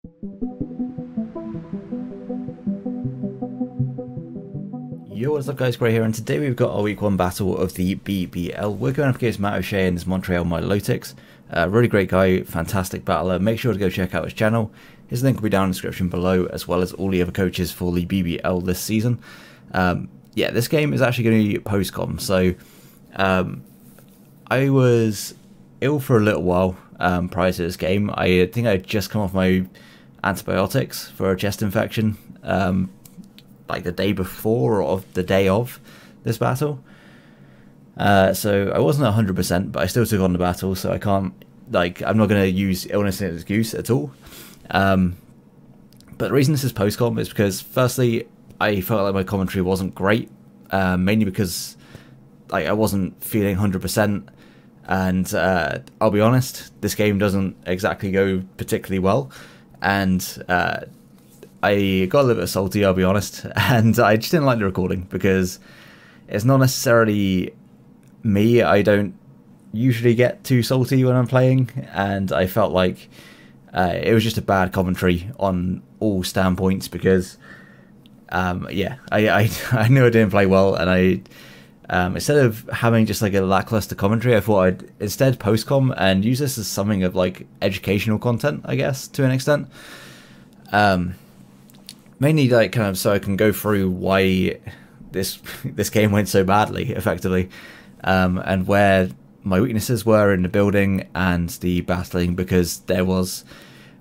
Yo, what's up guys, Gray here, and today we've got our week 1 battle of the BBL. We're going up against MattOshea and his Montreal Milotics. Really great guy, fantastic battler. Make sure to go check out his channel. His link will be down in the description below, as well as all the other coaches for the BBL this season. Yeah, this game is actually going to be post-com, so I was ill for a little while prior to this game. I think I had just come off my antibiotics for a chest infection. Like the day before or the day of this battle. So I wasn't 100%, but I still took on the battle, so I can't, I'm not going to use illness as an excuse at all. But the reason this is post-com is because, firstly, I felt like my commentary wasn't great, mainly because I wasn't feeling 100%, and I'll be honest, this game doesn't exactly go particularly well, and I got a little bit salty, I'll be honest, and I just didn't like the recording because it's not necessarily me. I don't usually get too salty when I'm playing, and I felt like it was just a bad commentary on all standpoints because, yeah, I knew I didn't play well, and I instead of having just like a lackluster commentary, I thought I'd instead post-com and use this as something of like educational content, I guess, to an extent. Mainly kind of so I can go through why this game went so badly, effectively, and where my weaknesses were in the building and the battling, because there was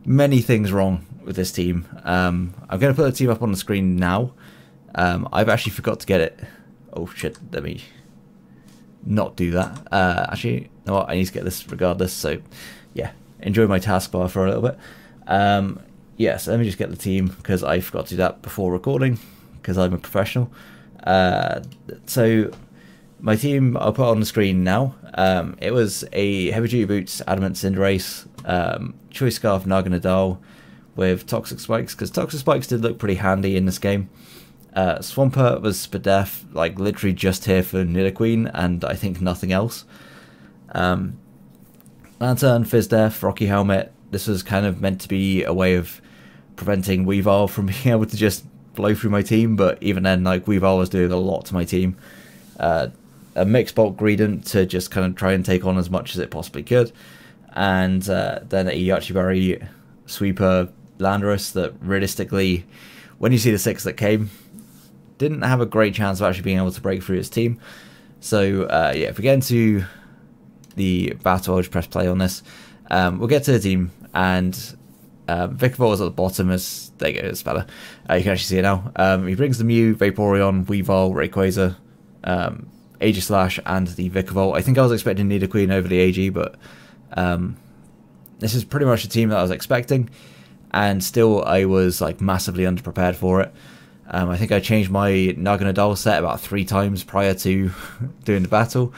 many things wrong with this team. I'm going to put the team up on the screen now. I've actually forgot to get it. Oh shit, let me not do that. Actually, you know what? I need to get this regardless, so yeah, enjoy my taskbar for a little bit. Yes, let me just get the team, because I forgot to do that before recording, because I'm a professional. So, my team, I'll put on the screen now. It was a Heavy Duty Boots, Adamant Cinderace, Choice Scarf Naganadal with Toxic Spikes, because Toxic Spikes did look pretty handy in this game. Swampert was Spadef, literally just here for Nidoqueen, and I think nothing else. Lantern, Fizdef, Rocky Helmet. This was kind of meant to be a way of preventing Weavile from being able to just blow through my team, but even then, Weavile was doing a lot to my team. A mixed bulk Greedent to just kind of try and take on as much as it possibly could, and then a Yachiberry Sweeper Landorus that realistically, when you see the 6 that came, didn't have a great chance of actually being able to break through his team. So yeah, if we get into the battle, I'll just press play on this. We'll get to the team, and Vikavolt was at the bottom. As there you go, it's better. You can actually see it now. He brings the Mew, Vaporeon, Weavile, Rayquaza, Aegislash, and the Vikavolt. I think I was expecting Nidoqueen over the AG, but this is pretty much the team that I was expecting, and still I was massively underprepared for it. I think I changed my Naganadal set about 3 times prior to doing the battle.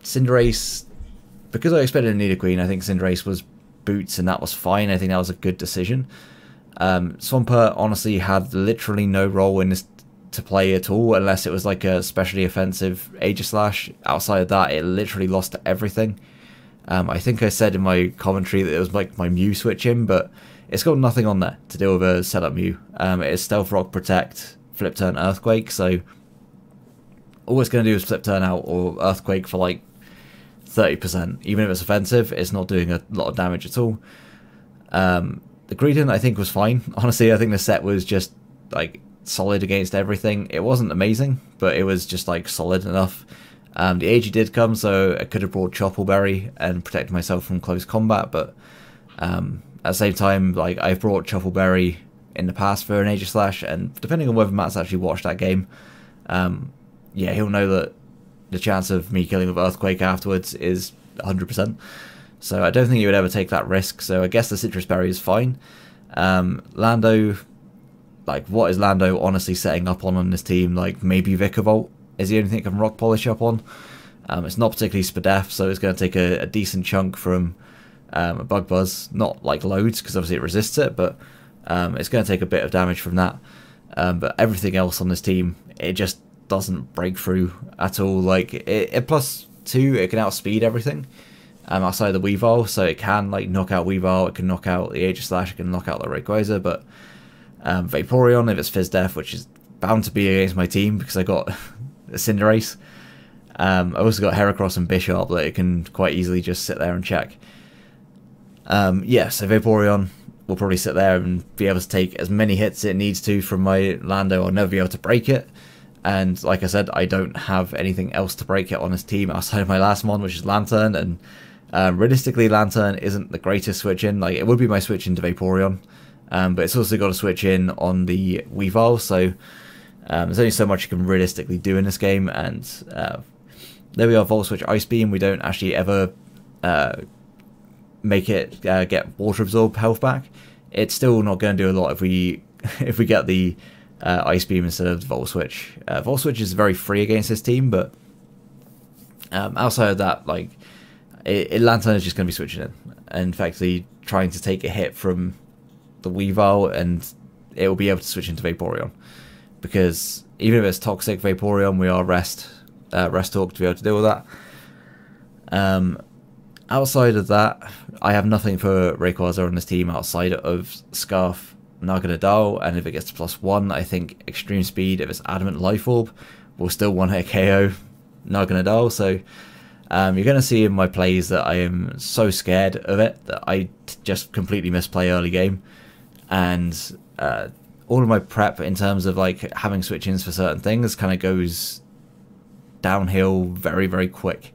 Cinderace, because I expected a Nidoqueen, I think Cinderace was boots, and that was fine. I think that was a good decision. Swampert honestly had literally no role in this to play at all, unless it was a specially offensive Aegislash. Outside of that, it literally lost everything. I think I said in my commentary that it was my Mew switching, but it's got nothing on there to deal with a setup Mew. It is Stealth Rock, Protect, Flip Turn, Earthquake, so all it's going to do is Flip Turn out or Earthquake for 30%. Even if it's offensive, it's not doing a lot of damage at all. The Greedent, I think, was fine. Honestly, I think the set was just solid against everything. It wasn't amazing, but it was just solid enough. The AG did come, so I could have brought Choppleberry and protected myself from close combat, but at the same time, I've brought Choppleberry in the past for an Aegislash, and depending on whether Matt's actually watched that game, yeah, he'll know that the chance of me killing with Earthquake afterwards is 100%. So I don't think he would ever take that risk, so I guess the Citrus Berry is fine. Lando, what is Lando honestly setting up on this team? Maybe Vikavolt is the only thing I can Rock Polish up on. It's not particularly Spadef, so it's going to take a decent chunk from a Bug Buzz. Not loads, because obviously it resists it, but it's going to take a bit of damage from that. But everything else on this team, it just doesn't break through at all. At +2, it can outspeed everything. outside of the Weavile, so it can like knock out Weavile, it can knock out the Aegislash, it can knock out the Rayquaza, but Vaporeon, if it's Fizz Death, which is bound to be against my team because I got a Cinderace. I also got Heracross and Bisharp that it can quite easily just sit there and check. Yeah, so Vaporeon will probably sit there and be able to take as many hits it needs to from my Lando. I'll never be able to break it. And like I said, I don't have anything else to break it on this team outside of my last one, which is Lantern. And realistically, Lantern isn't the greatest switch in. Like, it would be my switch into Vaporeon, but it's also got to switch in on the Weavile. So there's only so much you can realistically do in this game. And there we are, Volt Switch Ice Beam. We don't actually ever make it get Water Absorb health back. It's still not going to do a lot if we get the Ice Beam instead of the Volt Switch. Volt Switch is very free against this team, but outside of that, like, Lantern is just going to be switching in and effectively trying to take a hit from the Weavile, and it will be able to switch into Vaporeon. Because even if it's Toxic Vaporeon, we are Rest Talk to be able to deal with that. Outside of that, I have nothing for Rayquaza on this team outside of Scarf, Naganadal, and if it gets to +1, I think Extreme Speed, if it's Adamant Life Orb, will still one-hit KO Naganadal. So you're going to see in my plays that I am so scared of it that I just completely misplay early game. And all of my prep in terms of like having switch-ins for certain things kind of goes downhill very, very quick.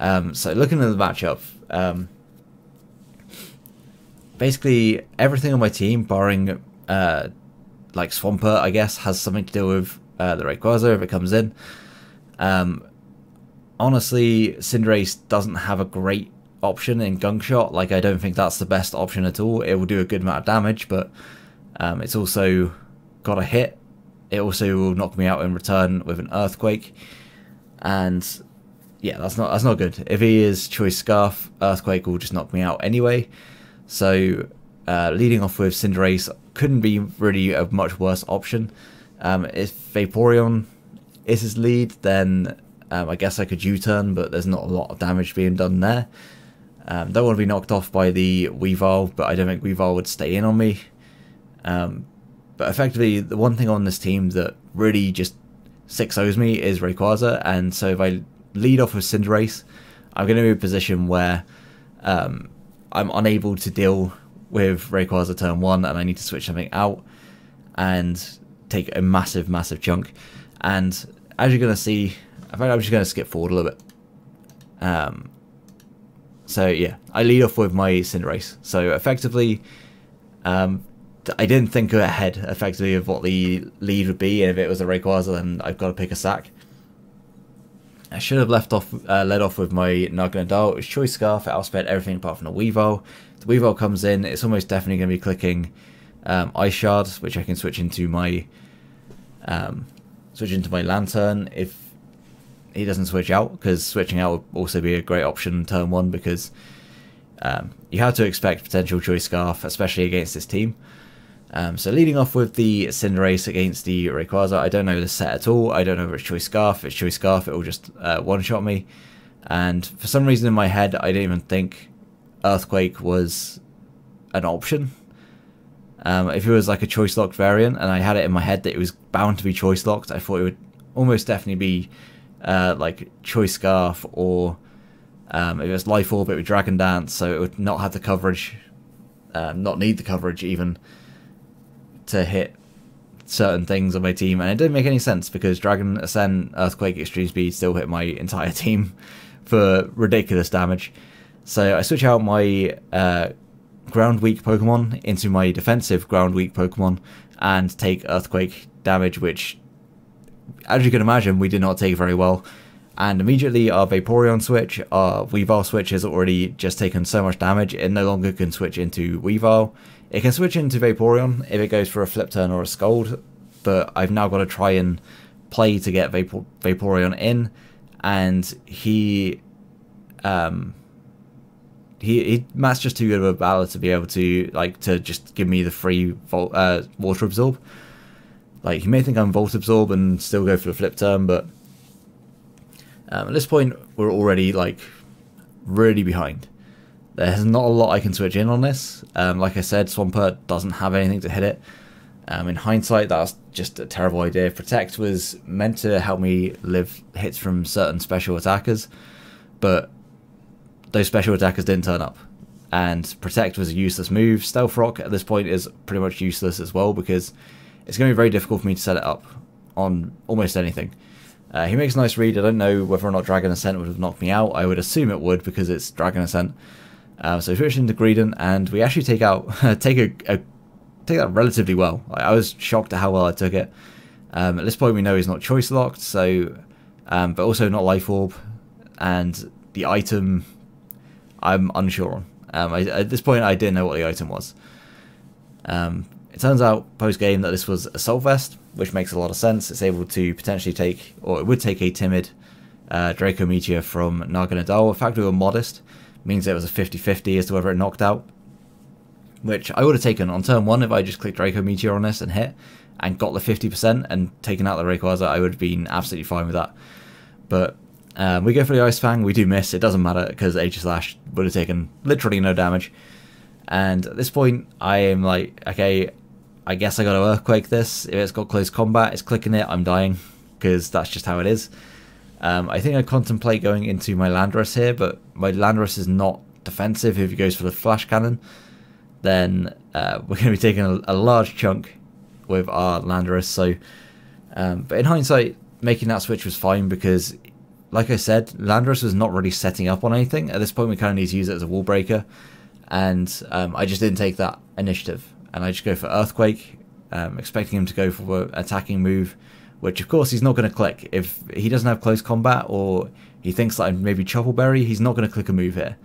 So looking at the matchup, basically everything on my team, barring like Swampert, I guess, has something to do with the Rayquaza if it comes in. Honestly, Cinderace doesn't have a great option in Gunk Shot. Like, I don't think that's the best option at all. It will do a good amount of damage, but it's also got a hit. It also will knock me out in return with an Earthquake, and yeah, that's not good. If he is Choice Scarf, Earthquake will just knock me out anyway. So leading off with Cinderace couldn't be really a much worse option. If Vaporeon is his lead, then I guess I could U-turn, but there's not a lot of damage being done there. Don't want to be knocked off by the Weavile, but I don't think Weavile would stay in on me. But effectively, the one thing on this team that really just 6-0s me is Rayquaza, and so if I lead off with Cinderace, I'm going to be in a position where I'm unable to deal with Rayquaza turn 1, and I need to switch something out and take a massive, massive chunk. And as you're going to see, I think I'm just going to skip forward a little bit. So yeah, I lead off with my Cinderace. So effectively, I didn't think ahead effectively of what the lead would be, and if it was a Rayquaza, then I've got to pick a sack. I should have led off with my Naganadal. It was Choice Scarf. It outsped everything apart from the Weavile. The Weavile comes in. It's almost definitely going to be clicking Ice Shard, which I can switch into my Lantern if he doesn't switch out, because switching out would also be a great option turn 1, because you have to expect potential Choice Scarf, especially against this team. So leading off with the Cinderace against the Rayquaza, I don't know the set at all. I don't know if it's Choice Scarf. If it's Choice Scarf, it will just one-shot me. And for some reason in my head, I didn't even think Earthquake was an option. If it was like a Choice Locked variant, and I had it in my head that it was bound to be Choice Locked, I thought it would almost definitely be like Choice Scarf, or if it was Life Orb, it would Dragon Dance, so it would not have the coverage, not need the coverage even, to hit certain things on my team. And it didn't make any sense, because Dragon Ascent, Earthquake, Extreme Speed still hit my entire team for ridiculous damage. So I switch out my ground weak Pokemon into my defensive ground weak Pokemon and take Earthquake damage, which, as you can imagine, we did not take very well. And immediately our Vaporeon switch, our Weavile switch has already just taken so much damage, it no longer can switch into Weavile. It can switch into Vaporeon if it goes for a Flip Turn or a Scald, but I've now got to try and play to get Vaporeon in, and Matt's just too good of a battler to be able to just give me the free Water Absorb. Like, you may think I'm Volt Absorb and still go for the Flip Turn, but at this point we're already like really behind. There's not a lot I can switch in on this. Like I said, Swampert doesn't have anything to hit it. In hindsight, that's just a terrible idea. Protect was meant to help me live hits from certain special attackers, but those special attackers didn't turn up. And Protect was a useless move. Stealth Rock at this point is pretty much useless as well, because it's going to be very difficult for me to set it up on almost anything. He makes a nice read. I don't know whether or not Dragon Ascent would have knocked me out. I would assume it would, because it's Dragon Ascent. So we switch into Greedent, and we actually take that relatively well. I was shocked at how well I took it. At this point we know he's not choice locked, so but also not Life Orb, and the item I'm unsure on. At this point I didn't know what the item was. It turns out post game that this was Assault Vest, which makes a lot of sense. It's able to potentially take, or it would take, a timid Draco Meteor from Naganadal. The fact we were modest means it was a 50-50 as to whether it knocked out, which I would have taken on turn 1 if I just clicked Draco Meteor on this and hit and got the 50% and taken out the Rayquaza. I would have been absolutely fine with that. But we go for the Ice Fang. We do miss. It doesn't matter, because Aegislash would have taken literally no damage. And at this point I am like, okay, I guess I got to Earthquake this. If it's got close combat, it's clicking it, I'm dying, because that's just how it is. I think I contemplate going into my Landorus here, but my Landorus is not defensive. If he goes for the Flash Cannon, then we're going to be taking a large chunk with our Landorus. So, but in hindsight, making that switch was fine, because, like I said, Landorus was not really setting up on anything. At this point, we kind of need to use it as a wall breaker, and I just didn't take that initiative, and I just go for Earthquake, expecting him to go for an attacking move, which of course he's not going to click. If he doesn't have close combat, or he thinks that I'm maybe Choppleberry, he's not going to click a move here.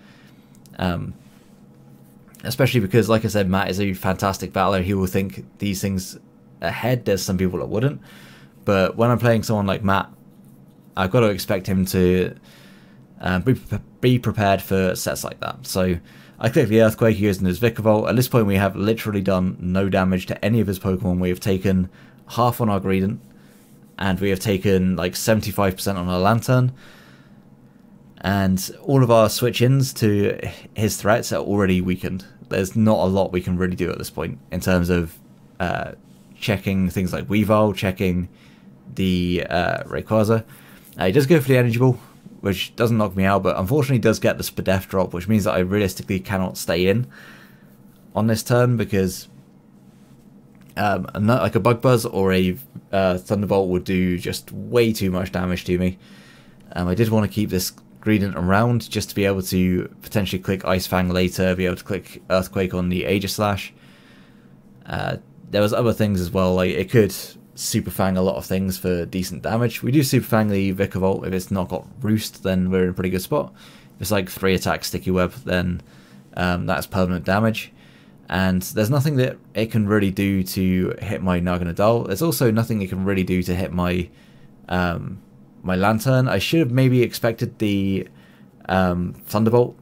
Especially because, like I said, Matt is a fantastic battler. He will think these things ahead. There's some people that wouldn't. But when I'm playing someone like Matt, I've got to expect him to be prepared for sets like that. So I click the Earthquake, he goes into his Vikavolt. At this point we have literally done no damage to any of his Pokemon. We have taken half on our Greedent, and we have taken like 75% on our Lantern. And all of our switch-ins to his threats are already weakened. There's not a lot we can really do at this point in terms of checking things like Weavile, checking the Rayquaza. He does go for the Energy Ball, which doesn't knock me out, but unfortunately does get the Spadef drop, which means that I realistically cannot stay in on this turn, because like a Bug Buzz or a Thunderbolt would do just way too much damage to me. I did want to keep this Greedent around just to be able to potentially click Ice Fang later, be able to click Earthquake on the Aegislash. There was other things as well, like it could Super Fang a lot of things for decent damage. We do Super Fang the Vikavolt. If it's not got Roost, then we're in a pretty good spot. If it's like 3 attack Sticky Web, then that's permanent damage. And there's nothing that it can really do to hit my Naganadal. There's also nothing it can really do to hit my my Lantern. I should have maybe expected the Thunderbolt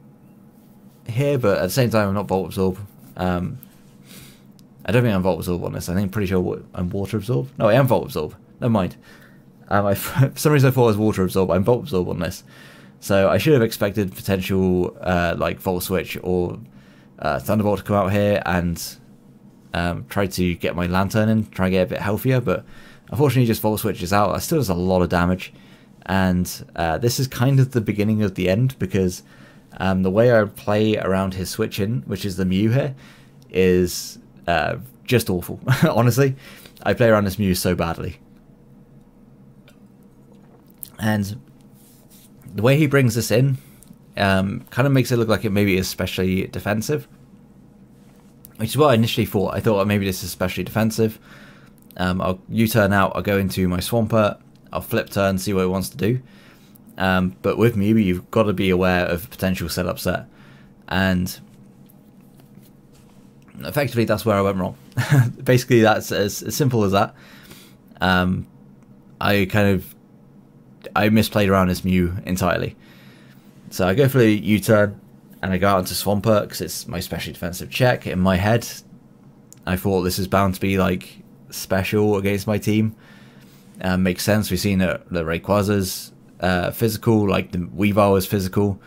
here, but at the same time I'm not Volt Absorb. I don't think I'm Volt Absorb on this. I think I'm pretty sure I'm Water Absorb. No, I am Volt Absorb. Never mind. For some reason I thought I was Water Absorb. I'm Volt Absorb on this. So I should have expected potential like Volt Switch or Thunderbolt to come out here and try to get my Lantern in, try and get a bit healthier, but unfortunately just Volt Switches out. That still does a lot of damage, and this is kind of the beginning of the end, because the way I play around his switch in, which is the Mew here, is just awful. Honestly, I play around this Mew so badly. And the way he brings this in kind of makes it look like it maybe is especially defensive, which is what I initially thought. I thought maybe this is especially defensive. I'll U-turn out, I'll go into my Swampert, I'll flip turn, see what it wants to do. But with Mew, you've got to be aware of potential setup set, and effectively that's where I went wrong. Basically that's as simple as that. I misplayed around this Mew entirely. So I go for the U-turn and I go out into Swampert because it's my specially defensive check. In my head I thought this is bound to be like special against my team. Makes sense. We've seen that the Rayquaza's physical, like the Weavile is physical.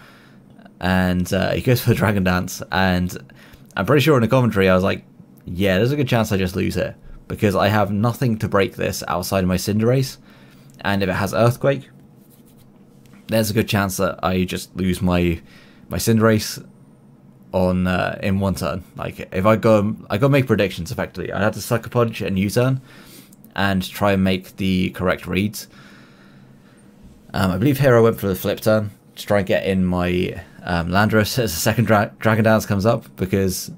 and he goes for the Dragon Dance, and I'm pretty sure in the commentary I was like, yeah, there's a good chance I just lose here, because I have nothing to break this outside of my Cinderace, and if it has Earthquake, there's a good chance that I just lose my Cinderace on in one turn. Like, if I gotta make predictions effectively. I'd have to Sucker Punch and U-turn and try and make the correct reads. I believe here I went for the flip turn to try and get in my Landorus as a second Dragon Dance comes up, because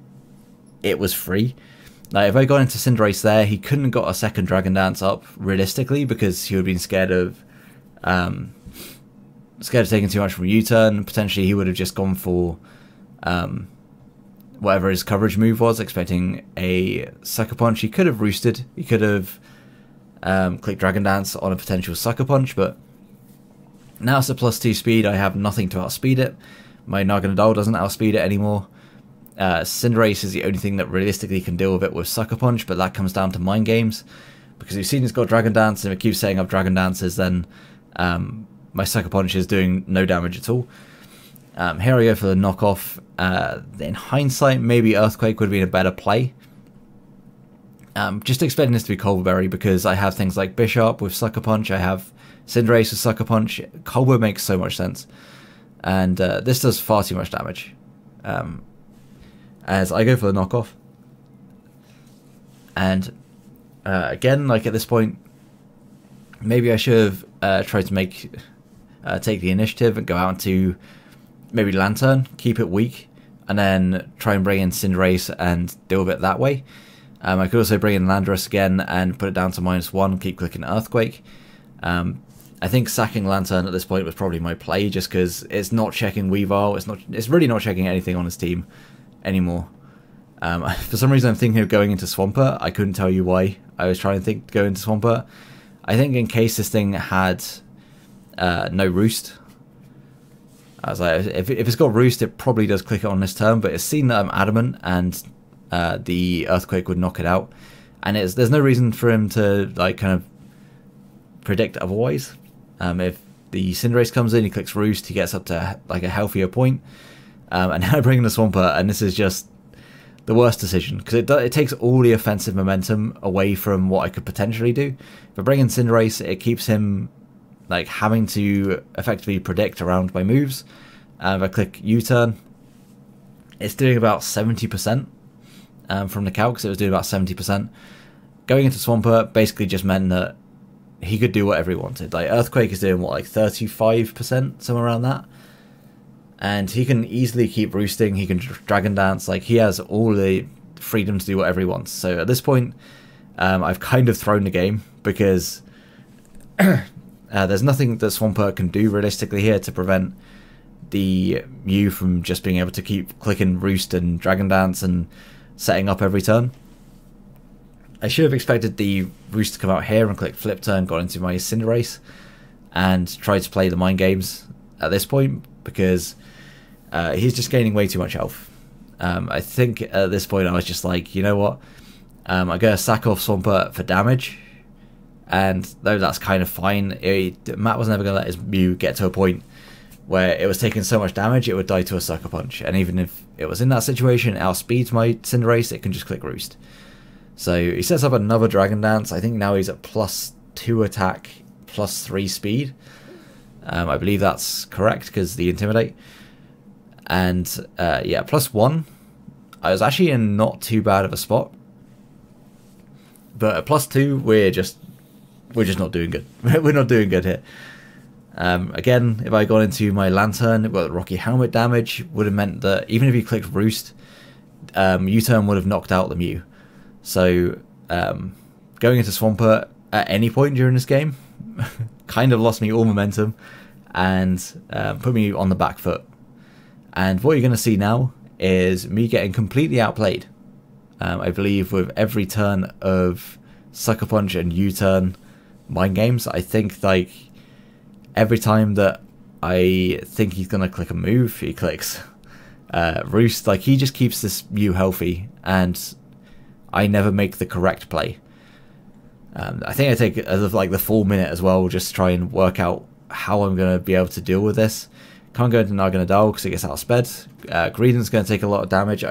it was free. Like, if I got into Cinderace there, he couldn't have got a second Dragon Dance up realistically, because he would have been scared of taking too much from U-turn. Potentially he would have just gone for whatever his coverage move was, expecting a Sucker Punch. He could have roosted, he could have clicked Dragon Dance on a potential Sucker Punch, but now it's a +2 speed, I have nothing to outspeed it. My Naganadal doesn't outspeed it anymore. Cinderace is the only thing that realistically can deal with it with Sucker Punch, but that comes down to mind games, because we've seen it's got Dragon Dance, and if it keeps setting up Dragon Dances, then my Sucker Punch is doing no damage at all. Here I go for the knockoff. In hindsight, maybe Earthquake would have been a better play. Just expecting this to be Colberry, because I have things like Bishop with Sucker Punch, I have Cinderace with Sucker Punch. Colbur makes so much sense, and this does far too much damage. As I go for the knockoff, and again, like at this point, maybe I should have tried to take the initiative and go out to maybe Lantern, keep it weak, and then try and bring in Cinderace and deal with it that way. I could also bring in Landorus again and put it down to -1, keep clicking Earthquake. I think sacking Lantern at this point was probably my play, just because it's not checking Weavile, it's really not checking anything on his team anymore. For some reason I'm thinking of going into Swampert. I couldn't tell you why I was trying to go into Swampert. I think in case this thing had no Roost, I was like, if it's got Roost, it probably does click it on this turn, but it's seen that I'm adamant, and the Earthquake would knock it out, and there's no reason for him to like kind of predict otherwise. If the Cinderace comes in, he clicks Roost, he gets up to like a healthier point, and now I bring in the Swampert, and this is just the worst decision, because it takes all the offensive momentum away from what I could potentially do. If I bring in Cinderace, it keeps him like having to effectively predict around my moves. If I click U-turn, it's doing about 70% from the calc, so it was doing about 70%. Going into Swampert basically just meant that he could do whatever he wanted. Like Earthquake is doing what, like 35%, somewhere around that, and he can easily keep roosting. He can Dragon Dance. Like, he has all the freedom to do whatever he wants. So at this point, I've kind of thrown the game, because there's nothing that Swampert can do realistically here to prevent the Mew from just being able to keep clicking Roost and Dragon Dance and setting up every turn. I should have expected the Roost to come out here and click Flip Turn, got into my Cinderace, and tried to play the mind games at this point, because he's just gaining way too much health. I think at this point I was just like, you know what, I'm going to sack off Swampert for damage, and though that's kind of fine, Matt was never going to let his Mew get to a point where it was taking so much damage it would die to a Sucker Punch, and even if it was in that situation, it outspeeds my Cinderace, it can just click Roost. So he sets up another Dragon Dance. I think now he's at +2 attack, +3 speed. I believe that's correct, because the Intimidate. And yeah, +1. I was actually in not too bad of a spot, but at +2, we're just not doing good. We're not doing good here. Again, if I got into my Lantern, well, Rocky Helmet damage would have meant that even if he clicked Roost, U-turn would have knocked out the Mew. So going into Swampert at any point during this game kind of lost me all momentum and put me on the back foot. And what you're going to see now is me getting completely outplayed. I believe with every turn of Sucker Punch and U-turn mind games, I think like every time that I think he's going to click a move, he clicks Roost. Like, he just keeps this Mew healthy, and I never make the correct play. I think I take like the full minute as well, just to try and work out how I'm going to be able to deal with this, Can't go into Naganadal because it gets outsped. Greedent's going to take a lot of damage.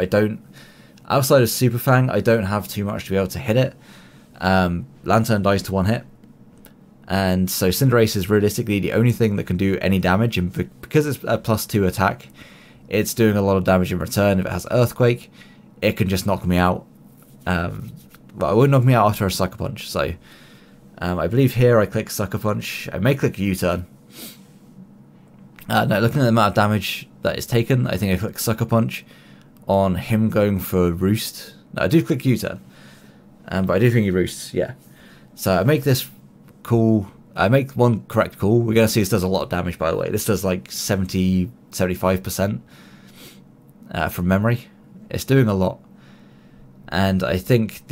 Outside of Super Fang, I don't have too much to be able to hit it. Lantern dies to 1 hit. And so Cinderace is realistically the only thing that can do any damage, and because it's a +2 attack, it's doing a lot of damage in return. If it has Earthquake, it can just knock me out. But it wouldn't knock me out after a Sucker Punch, so I believe here I click Sucker Punch. I may click U-turn. No, looking at the amount of damage that is taken, I think I click Sucker Punch on him going for Roost. No, I do click U-turn, but I do think he Roosts, yeah. So I make this call. I make one correct call. We're going to see this does a lot of damage, by the way. This does like 75% from memory. It's doing a lot. And I think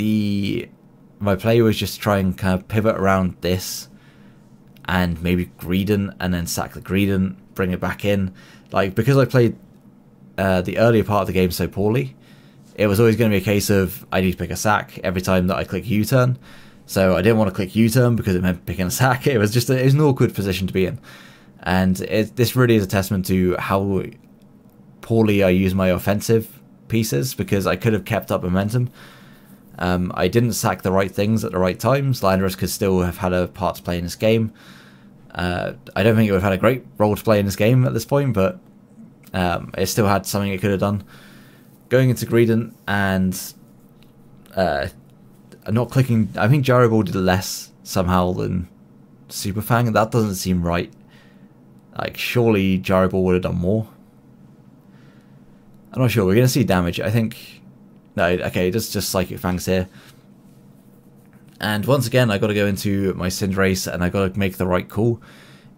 my play was just try and kind of pivot around this and maybe Greedent and then sack the Greedent, bring it back in. Like, because I played the earlier part of the game so poorly, it was always going to be a case of I need to pick a sack every time that I click U-turn. So I didn't want to click U-turn because it meant picking a sack. It was just it was an awkward position to be in. And this really is a testament to how poorly I use my offensive pieces, because I could have kept up momentum. I didn't sack the right things at the right times. Landorus could still have had a part to play in this game. I don't think it would have had a great role to play in this game at this point, but it still had something it could have done. Going into Greedent and not clicking, I think Gyro Ball did less somehow than Super Fang, and that doesn't seem right. Like, surely Gyro Ball would have done more. I'm not sure. We're going to see damage. I think... No, okay, just Psychic Fangs here. And once again, I got to go into my Cinderace and I got to make the right call.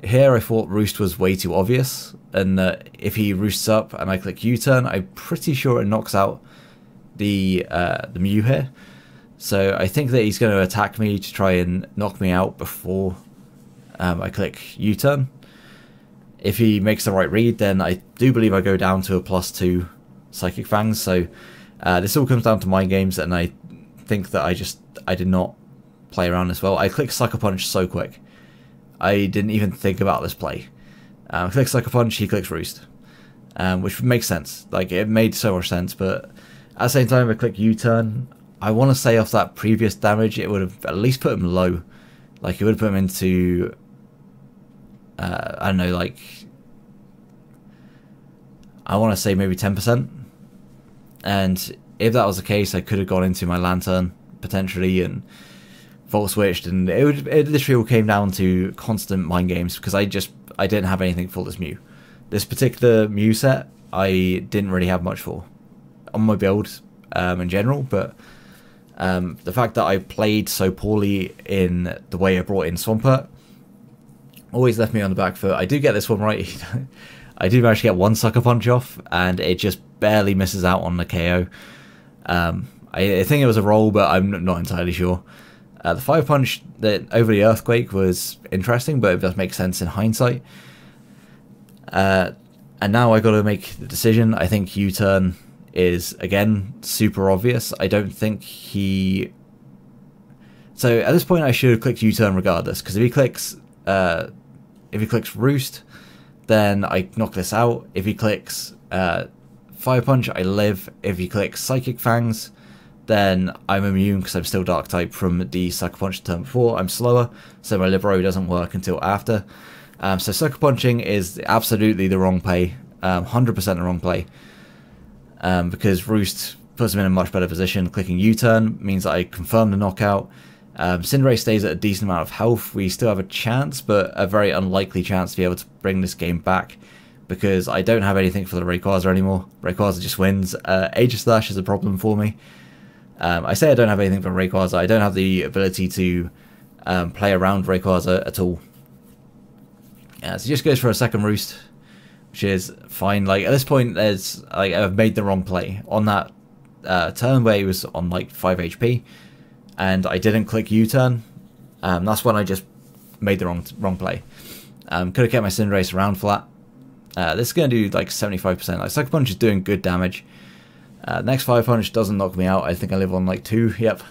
Here, I thought Roost was way too obvious, and if he roosts up and I click U-turn, I'm pretty sure it knocks out the Mew here. So I think that he's going to attack me to try and knock me out before I click U-turn. If he makes the right read, then I do believe I go down to a +2 Psychic Fangs. So this all comes down to mind games, and I think that I did not play around as well. I clicked Sucker Punch so quick. I didn't even think about this play. I click Sucker Punch, he clicks Roost, which makes sense. Like, it made so much sense, but at the same time, I click U-turn. I want to say off that previous damage, it would have at least put him low. Like, it would have put him into, I don't know, like, I want to say maybe 10%. And if that was the case, I could have gone into my Lantern, potentially, and Volt Switched, and it literally all came down to constant mind games, because I didn't have anything for this Mew. This particular Mew set, I didn't really have much for on my build in general, but the fact that I played so poorly in the way I brought in Swampert always left me on the back foot. I do get this one right. I do manage to get one Sucker Punch off, and it just barely misses out on the KO. I think it was a roll, but I'm not entirely sure. The Fire Punch that over the Earthquake was interesting, but it does make sense in hindsight. And now I got to make the decision. I think U-turn is, again, super obvious. I don't think he... So at this point I should have clicked U-turn regardless, because if he clicks Roost, then I knock this out. If he clicks Fire Punch, I live. If he clicks Psychic Fangs, then I'm immune because I'm still Dark type from the Sucker Punch the turn before. I'm slower, so my Libero doesn't work until after. So Sucker Punching is absolutely the wrong play, 100% the wrong play, because Roost puts him in a much better position. Clicking U-turn means that I confirm the knockout. Cinderace stays at a decent amount of health. We still have a chance, but a very unlikely chance to be able to bring this game back, because I don't have anything for the Rayquaza anymore. Rayquaza just wins. Aegislash is a problem for me. I say I don't have anything for Rayquaza. I don't have the ability to play around Rayquaza at all. So he just goes for a second Roost, which is fine. Like, at this point, I've made the wrong play on that turn where he was on like 5 HP, and I didn't click U-turn. That's when I just made the wrong play. Could have kept my Cinderace around flat. This is going to do like 75%. Like, Sucker Punch is doing good damage. Next Fire Punch doesn't knock me out. I think I live on like 2. Yep.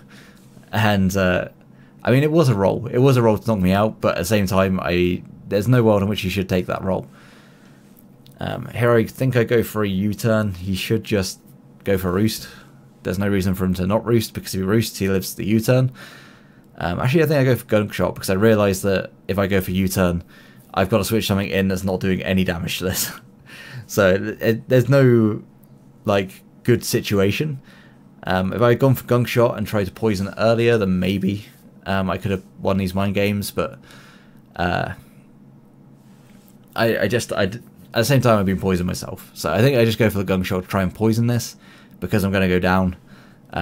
And I mean, it was a roll. It was a roll to knock me out, but at the same time, there's no world in which you should take that roll. Here I think I go for a U-turn. He should just go for Roost. There's no reason for him to not Roost, because if he Roosts, he lives the U-turn. Actually, I think I go for Gunk Shot, because I realise that if I go for U-turn, I've got to switch something in that's not doing any damage to this. So there's no like good situation. If I had gone for Gunk Shot and tried to poison earlier, then maybe I could have won these mind games, but at the same time I've been poisoned myself. So I think I just go for the Gunk Shot to try and poison this, because I'm going to go down.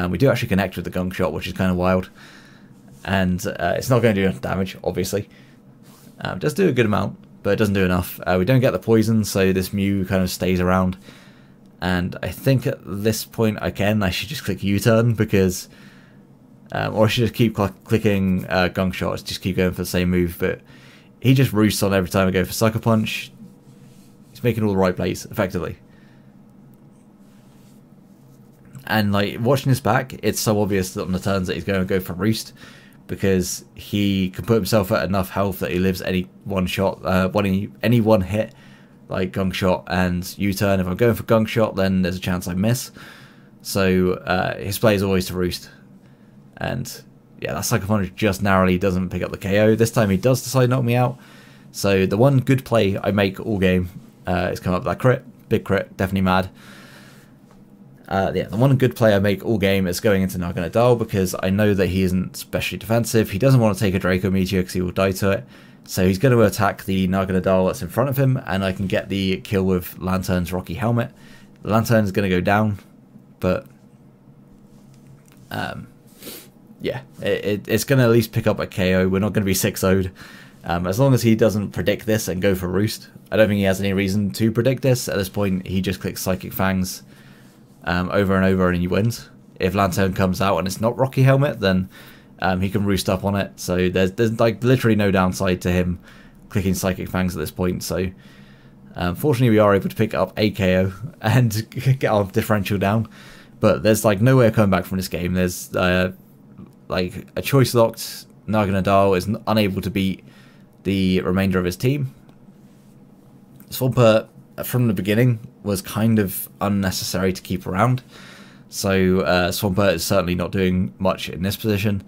We do actually connect with the Gunk Shot, which is kind of wild. And it's not going to do enough damage, obviously. It does do a good amount, but it doesn't do enough. We don't get the poison, so this Mew kind of stays around. And I think at this point I should just click U-turn, because... or I should just keep clicking Gunk Shot, just keep going for the same move, but he just roosts on every time I go for Sucker Punch. He's making all the right plays, effectively. And like, watching this back, it's so obvious that on the turns that he's going to go for Roost, because he can put himself at enough health that he lives any one shot, any one hit, like Gunk Shot and U-turn. If I'm going for Gunk Shot, then there's a chance I miss. So his play is always to Roost. And yeah, that Sucker Punch just narrowly doesn't pick up the KO. This time he does decide to knock me out. So the one good play I make all game is come up with that crit. Big crit, definitely mad. Yeah, the one good play I make all game is going into Naganadal, because I know that he isn't especially defensive. He doesn't want to take a Draco Meteor because he will die to it. So he's going to attack the Naganadal that's in front of him, and I can get the kill with Lantern's Rocky Helmet. The Lantern is going to go down, but yeah, it's going to at least pick up a KO. We're not going to be 6-0'd. As long as he doesn't predict this and go for Roost. I don't think he has any reason to predict this. At this point, he just clicks Psychic Fangs over and over and he wins. If Lantern comes out and it's not Rocky Helmet, then he can Roost up on it. So there's like literally no downside to him clicking Psychic Fangs at this point. So fortunately we are able to pick up a KO and get our differential down. But there's like no way of coming back from this game. There's like a choice locked Naganadal is unable to beat the remainder of his team. Swampert from the beginning was kind of unnecessary to keep around, so Swampert is certainly not doing much in this position.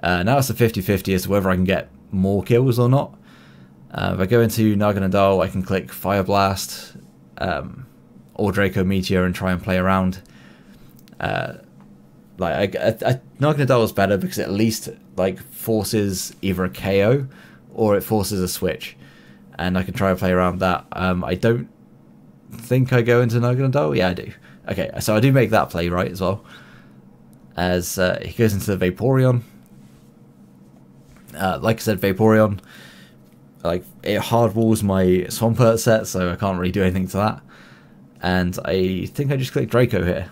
Now it's a 50-50 as to whether I can get more kills or not. If I go into Naganadal, I can click Fire Blast or Draco Meteor and try and play around. Naganadal is better because it at least like forces either a KO or it forces a switch, and I can try and play around that. I don't think I go into Naganadal. Yeah, I do. Okay, so I do make that play right as well, as he goes into the Vaporeon. Like I said, Vaporeon, like, it hard walls my Swampert set, so I can't really do anything to that. And I think I just clicked Draco here.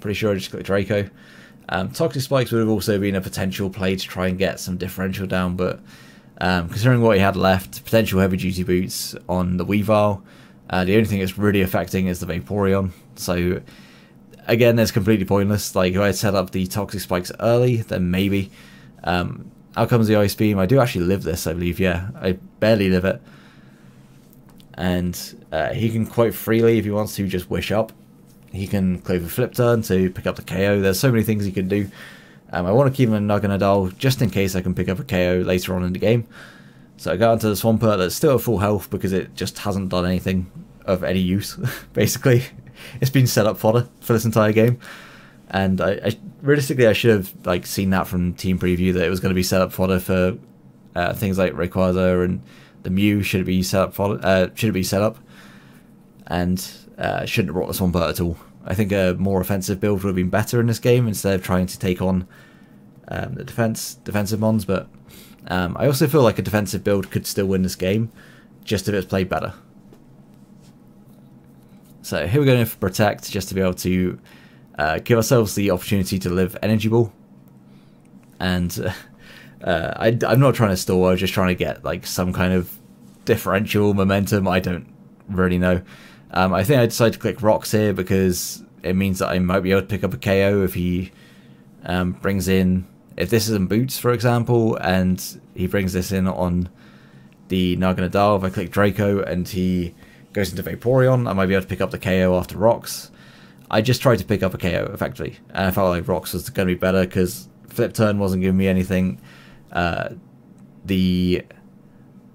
Pretty sure I just clicked Draco. Toxic Spikes would have also been a potential play to try and get some differential down, but considering what he had left, potential heavy duty boots on the Weavile, the only thing it's really affecting is the Vaporeon. So again, it's completely pointless. Like, if I had set up the Toxic Spikes early, then maybe. Out comes the Ice Beam. I do actually live this, I believe. Yeah, I barely live it. And he can quite freely, if he wants to, just wish up. He can Clover Flip Turn to pick up the KO. There's so many things he can do. I want to keep him in Naganadal just in case I can pick up a KO later on in the game. So I got into the Swampert that's still at full health because it just hasn't done anything of any use, basically. It's been set up fodder for this entire game. And realistically, I should have like seen that from team preview, that it was going to be set up fodder for things like Rayquaza, and the Mew should be set up fodder, should be set up, and shouldn't have brought the Swampert at all. I think a more offensive build would have been better in this game instead of trying to take on the defensive mons. But I also feel like a defensive build could still win this game, just if it's played better. So here we're going for Protect, just to be able to give ourselves the opportunity to live Energy Ball. And I'm not trying to stall, I was just trying to get like some kind of differential momentum. I don't really know. I think I decided to click Rocks here because it means that I might be able to pick up a KO if he brings in, if this is in Boots, for example, and he brings this in on the Naganadal. If I click Draco and he goes into Vaporeon, I might be able to pick up the KO after Rocks. I just tried to pick up a KO, effectively, and I felt like Rocks was going to be better because Flip Turn wasn't giving me anything. The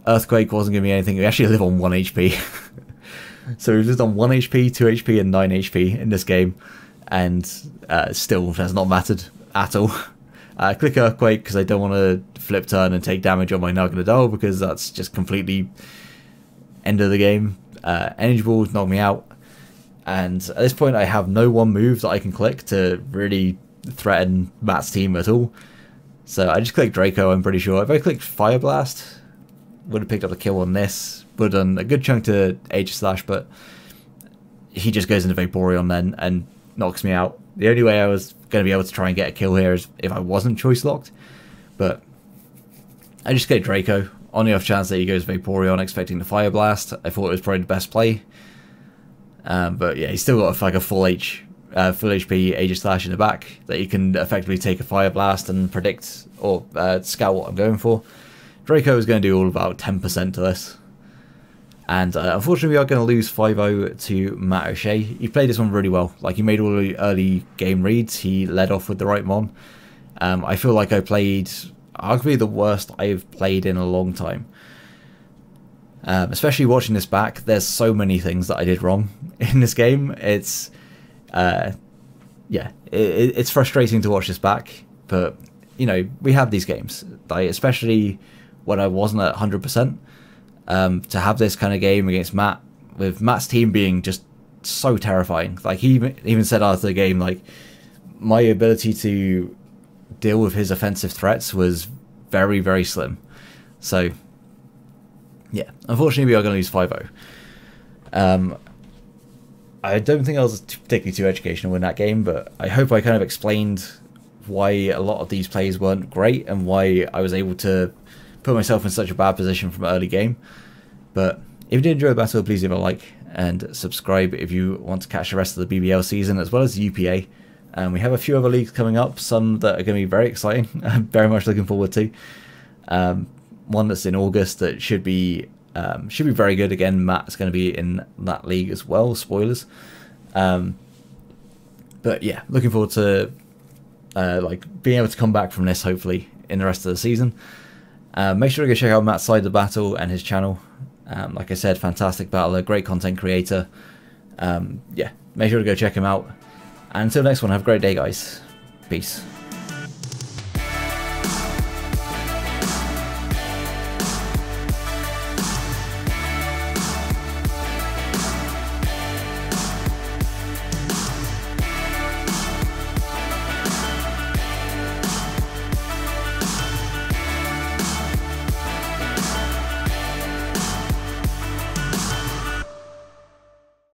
Earthquake wasn't giving me anything. We actually live on 1 HP. So we've lived on 1 HP, 2 HP, and 9 HP in this game, and still has not mattered at all. Click Earthquake because I don't want to Flip Turn and take damage on my Naganadel because that's just completely end of the game. Energy Ball knocked me out, and at this point I have no one move that I can click to really threaten Matt's team at all. So I just clicked Draco, I'm pretty sure. If I clicked Fire Blast, would have picked up the kill on this. Would have done a good chunk to Aegislash, but he just goes into Vaporeon then and knocks me out. The only way I was going to be able to try and get a kill here is if I wasn't choice locked. But I just clicked Draco on the off chance that he goes Vaporeon expecting the Fire Blast. I thought it was probably the best play. But yeah, he's still got like a full HP Aegislash in the back that he can effectively take a Fire Blast and predict or scout what I'm going for. Draco is going to do all about 10% to this. And unfortunately we are going to lose 5-0 to MattOshea. He played this one really well. Like, he made all the early game reads. He led off with the right Mon. I feel like I played arguably the worst I've played in a long time. Especially watching this back, there's so many things that I did wrong in this game. It's yeah, it's frustrating to watch this back, but you know, we have these games, like, especially when I wasn't at 100%. To have this kind of game against Matt, with Matt's team being just so terrifying. Like, he even said after the game, like, my ability to deal with his offensive threats was very, very slim. So yeah, unfortunately we are going to lose 5-0. I don't think I was particularly too educational in that game, but I hope I kind of explained why a lot of these plays weren't great and why I was able to put myself in such a bad position from early game. But if you did enjoy the battle, please leave a like and subscribe if you want to catch the rest of the BBL season as well as the UPA. We have a few other leagues coming up, some that are going to be very exciting. I'm very much looking forward to. One that's in August that should be very good. Again, Matt's going to be in that league as well. Spoilers. But yeah, looking forward to like being able to come back from this hopefully in the rest of the season. Make sure to go check out Matt's side of the battle and his channel. Like I said, fantastic battler, great content creator. Yeah, make sure to go check him out. And until next one, have a great day, guys. Peace.